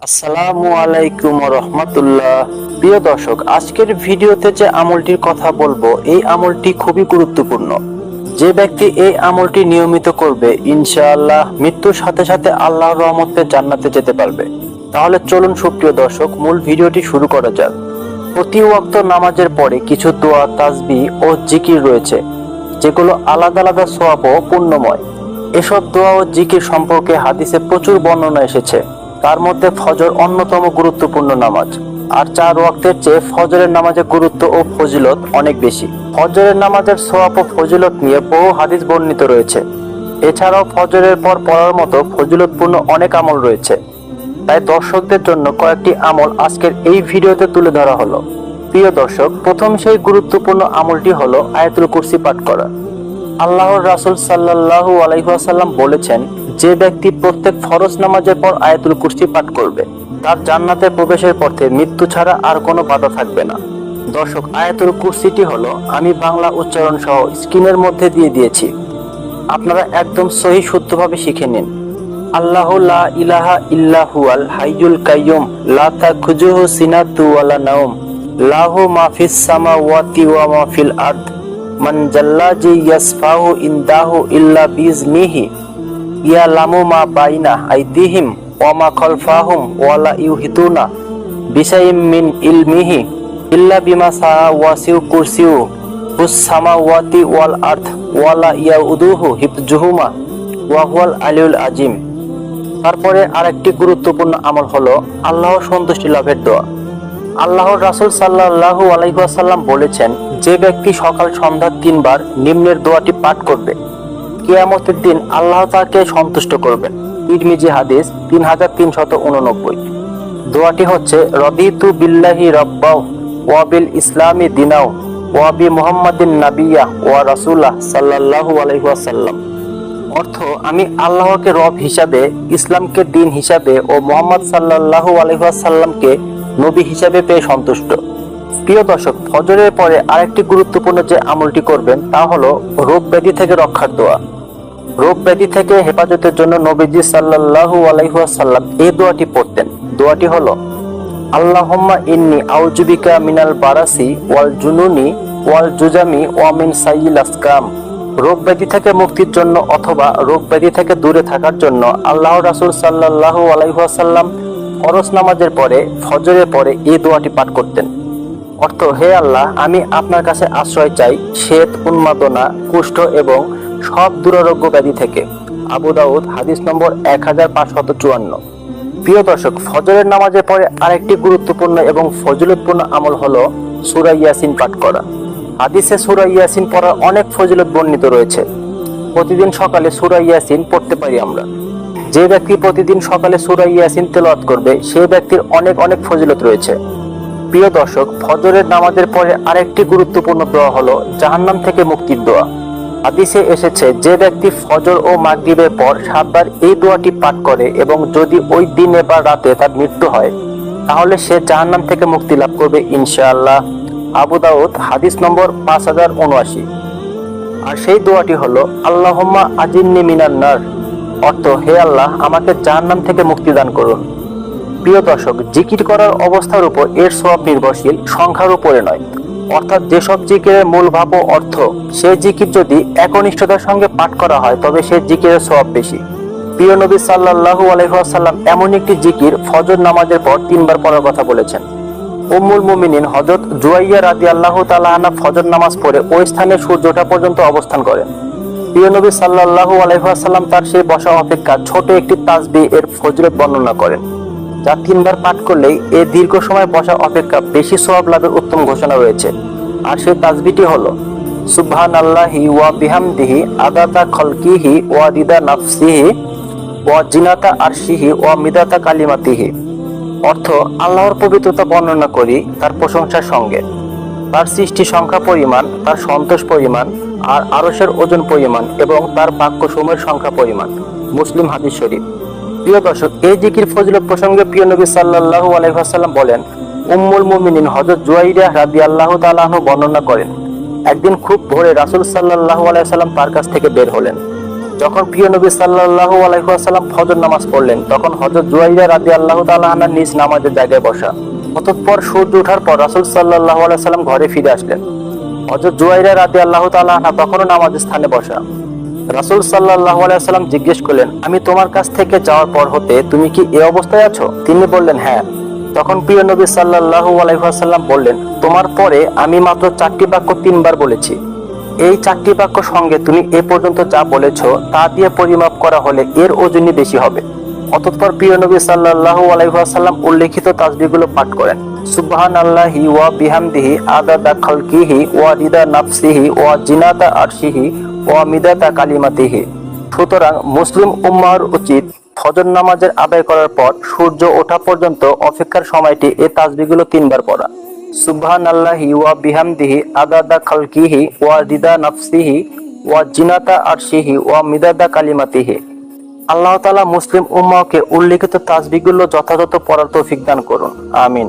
আসসালামু আলাইকুম রহমতুল্লাহ। প্রিয় দর্শক, আজকের ভিডিওতে যে আমলটির কথা বলবো এই আমলটি খুবই গুরুত্বপূর্ণ। যে ব্যক্তি এই আমলটি নিয়মিত করবে ইনশাআল্লাহ মৃত্যুর সাথে সাথে আল্লাহর রহমতে জান্নাতে যেতে পারবে। তাহলে চলুন সুপ্রিয় দর্শক, মূল ভিডিওটি শুরু করা যাক। প্রতি ওয়াক্ত নামাজের পরে কিছু দোয়া, তাসবিহ ও জিকির রয়েছে যেগুলো আলাদা আলাদা সওয়াব ও পুণ্যময়। এসব দোয়া ও জিকির সম্পর্কে হাদিসে প্রচুর বর্ণনা এসেছে। তার মধ্যে ফজর অন্যতম গুরুত্বপূর্ণ নামাজ, আর 4 ওয়াক্তের চেয়ে ফজরের নামাজের গুরুত্ব ও ফজিলত অনেক বেশি। ফজরের নামাজের সওয়াব ও ফজিলত নিয়ে বহু হাদিস বর্ণিত রয়েছে। এছাড়াও ফজরের পর পড়ার মতো ফজিলতপূর্ণ অনেক আমল রয়েছে। তাই দর্শকদের জন্য কয়েকটি আমল আজকের এই ভিডিওতে তুলে ধরা হলো। প্রিয় দর্শক, প্রথম সেই গুরুত্বপূর্ণ আমলটি হলো আয়াতুল কুরসি পাঠ করা। আল্লাহর রাসূল সাল্লাল্লাহু আলাইহি ওয়াসাল্লাম বলেছেন, যে ব্যক্তি প্রত্যেক ফরজ নামাজের পর আয়াতুল কুরসি পাঠ করবে তার জান্নাতে প্রবেশের পথে মৃত্যু ছাড়া আর কোনো বাধা থাকবে না। দর্শক, আয়াতুল কুরসিটি হলো, আমি বাংলা উচ্চারণ সহ স্ক্রিনের মধ্যে দিয়ে দিয়েছি, আপনারা একদম সহি শুদ্ধভাবে শিখে নিন। আল্লাহু লা ইলাহা ইল্লা হুয়াল হাইয়ুল কাইয়ুম লা তাখুযুহু সিনাতু ওয়ালা নাওম লাহু মা ফিস সামাওয়াতি ওয়া মা ফিল আরদ মান জাল্লাজি ইয়াসফাহু ইনদাহু ইল্লা বিইজনিহি ইয়ালামু মা বাইনা আইদিহিম ওয়া মা খালফাহুম ওয়া লা ইউহিতুনা বিশাইইম মিন ইলমিহি ইল্লা বিমা শাআ ওয়াসিউ কুরসিউ হুস সামাওয়াতি ওয়াল আরদ ওয়া লা ইয়াউদুহু হিফজুহুমা ওয়া হুয়াল আলিয়ুল আযীম। তারপরে আরেকটি গুরুত্বপূর্ণ আমল হলো আল্লাহর সন্তুষ্টি লাভের দোয়া। আল্লাহর রাসূল সাল্লাল্লাহু আলাইহি ওয়াসাল্লাম বলেছেন, যে ব্যক্তি সকাল সন্ধ্যা 3 বার নিম্নের দোয়াটি পাঠ করবে কিয়ামতের দিন আল্লাহ তাকে সন্তুষ্ট করবেন। তিরমিজি হাদিস 3389। দোয়াটি হচ্ছে, রদিতু বিল্লাহি রাব্বাও ওয়া বিল ইসলামি দিনাও ওয়া বি মুহাম্মাদিন নাবিয়্যা ওয়া রাসূলা সাল্লাল্লাহু আলাইহি ওয়াসাল্লাম। অর্থ, আমি আল্লাহকে রব হিসাবে, ইসলামকে দিন হিসাবে ও মুহাম্মদ সাল্লাল্লাহু আলাইহি ওয়াসাল্লামকে নবী হিসাবে পেয়ে সন্তুষ্ট। প্রিয় দর্শক, ফজরের পরে আরেকটি গুরুত্বপূর্ণ যে আমলটি করবেন তা হলো রোগ ব্যাধি থেকে রক্ষার দোয়া। রোগ ব্যাধি থেকে হেফাজতের জন্য নবীজি সাল্লাল্লাহু আলাইহি ওয়াসাল্লাম এই দোয়াটি পড়তেন। দোয়াটি হলো, আল্লাহুম্মা ইন্নী আউযু বিকা মিনাল বারাসি ওয়াল জুনুনি ওয়াল জুজামি ওয়া মিন সাইয়িল আসকাম। রোগ ব্যাধি থেকে মুক্তির জন্য অথবা রোগ ব্যাধি থেকে দূরে থাকার জন্য আল্লাহর রাসূল সাল্লাল্লাহু আলাইহি ওয়াসাল্লাম ফরজ নামাজের পরে ফজরের পরে এই দোয়াটি পাঠ করতেন। অর্থ, হে আল্লাহ, আমি আপনার কাছে আশ্রয় চাই শ্বেত, উন্মাদনা, কুষ্ঠ এবং সব দুরারোগ্য ব্যাধি থেকে। আবু দাউদ হাদিস নম্বর 1554। প্রিয় দর্শক, ফজরের নামাজের পরে আরেকটি গুরুত্বপূর্ণ এবং ফজিলতপূর্ণ আমল হলো সূরা ইয়াসিন পাঠ করা। হাদিসে সূরা ইয়াসিন পড়ার অনেক ফজিলত বর্ণিত রয়েছে। প্রতিদিন সকালে সূরা ইয়াসিন পড়তে পারি আমরা। যে ব্যক্তি প্রতিদিন সকালে সূরা ইয়াসিন তেলাওয়াত করবে সেই ব্যক্তির অনেক অনেক ফজিলত রয়েছে। প্রিয় দর্শক, ফজরের নামাজের পরে আরেকটি গুরুত্বপূর্ণ দোয়া হলো জাহান্নাম থেকে মুক্তির দোয়া। হাদিসে এসেছে, যে ব্যক্তি ফজর ও মাগরিবের পর 7 বার এই দোয়াটি পাঠ করে এবং যদি ওই দিনে বা রাতে তার মৃত্যু হয় তাহলে সে জাহান্নাম থেকে মুক্তি লাভ করবে ইনশাআল্লাহ। আবু দাউদ হাদিস নম্বর 5079। আর সেই দোয়াটি হলো, আল্লাহুম্মা আজিন্নি মিনান নার। অর্থ, হে আল্লাহ, আমাকে জাহান্নাম থেকে মুক্তি দান করুন। প্রিয় দর্শক, জিকির করার অবস্থার উপর এর সওয়াব নির্ভরশীল, সংখ্যার উপরে নয়। অর্থাৎ যেসব জিকিরের মূল ভাব ও অর্থ, সেই জিকির যদি একনিষ্ঠতার সঙ্গে পাঠ করা হয় তবে সেই জিকিরের সওয়াব বেশি। প্রিয় নবী সাল্লাল্লাহু আলাইহি ওয়াসাল্লাম এমন একটি জিকির ফজর নামাজের পর 3 বার পড়ার কথা বলেছেন। উম্মুল মুমিনিন হযরত জুয়াইয়া রাদিয়াল্লাহু তাআলা আনহা ফজর নামাজ পড়ে ওই স্থানে সূর্য ওঠা পর্যন্ত অবস্থান করেন। প্রিয় নবী সাল্লাল্লাহু আলাইহি ওয়াসাল্লাম তার সেই বসা অপেক্ষা ছোট একটি তাসবিহ এর ফজিলত বর্ণনা করেন, যা 3 বার পাঠ করলেই এই দীর্ঘ সময় বসা অপেক্ষা বেশি সওয়াব লাভের উত্তম ঘোষণা রয়েছে। আর সেই তাসবিহটি হলো, সুবহানাল্লাহি ওয়া বিহামদিহি আদাতা খালকিহি ওয়া দিদা নাফসিহি ওয়া জিনাতা আরশিহি ওয়া মিদাতা কালিমাতিহি। অর্থ, আল্লাহর পবিত্রতা বর্ণনা করি তার প্রশংসার সঙ্গে, তার সৃষ্টি সংখ্যা পরিমাণ, তার সন্তোষ পরিমাণ, আর আরশের ওজন পরিমাণ এবং তার বাক্যসমূহের সংখ্যা পরিমাণ। মুসলিম হাদিস শরীফ। প্রিয় দর্শক, এই জিকির ফজিলত প্রসঙ্গে প্রিয় নবী সাল্লাল্লাহু আলাইহি ওয়াসাল্লাম বলেন, উম্মুল মুমিনিন হযরত জুয়াইরা রাদিয়াল্লাহু তাআলা আনহা বর্ণনা করেন, একদিন খুব ভোরে রাসূল সাল্লাল্লাহু আলাইহি ওয়াসাল্লাম তার কাছ থেকে বের হলেন। যখন প্রিয় নবী সাল্লাল্লাহু আলাইহি ওয়াসাল্লাম ফজর নামাজ পড়লেন, তখন হযরত জুয়াইরিয়া রাদিয়াল্লাহু তাআলা আনহা নিজ নামাজের জায়গায় বসা। অতঃপর সূর্য ওঠার পর রাসূল সাল্লাল্লাহু আলাইহি ওয়াসাল্লাম ঘরে ফিরে আসলেন। হযরত জুয়াইরিয়া রাদিয়াল্লাহু তাআলা আনহা তখনও নামাজের স্থানে বসা। রাসূল সাল্লাল্লাহু আলাইহি ওয়াসাল্লাম জিজ্ঞেস করলেন, আমি তোমার কাছ থেকে যাওয়ার পর হতে তুমি কি এই অবস্থায় আছো? তিনি বললেন, হ্যাঁ। তখন প্রিয় নবী সাল্লাল্লাহু আলাইহি ওয়াসাল্লাম বললেন, তোমার পরে আমি মাত্র 4টি বাক্য 3বার বলেছি। এই 4টি বাক্য সঙ্গে তুমি এ পর্যন্ত যা বলেছো তা দিয়ে পরিমাপ করা হলে এর ওজনই বেশি হবে। অতঃপর প্রিয় নবী সাল্লাল্লাহু আলাইহি ওয়াসাল্লাম উল্লেখিত তাসবিহগুলো পাঠ করেন। সুবহানাল্লাহি ওয়া বিহামদিহি আদাদা খালকিহি ওয়া রিদা নাফসিহি ওয়া জিনাতা আরশিহি ওয়া মিদাতা কালিমাতিহি। সুতরাং মুসলিম উম্মাহর উচিত ফজর নামাজের আদায় করার পর সূর্য ওঠা পর্যন্ত অপেক্ষার সময়টি এই তাসবিহগুলো 3বার পড়া। সুবহানাল্লাহি ওয়া বিহামদিহি আদাদা খালকিহি ওয়া রিদা নাফসিহি ওয়া জিনাতা আরশিহি ওয়া মিদাদা কালিমাতিহি। আল্লাহ তাআলা মুসলিম উম্মাহকে উল্লেখিত তাসবিহগুলো যথাযথ পড়ার তৌফিক দান করুন। আমিন।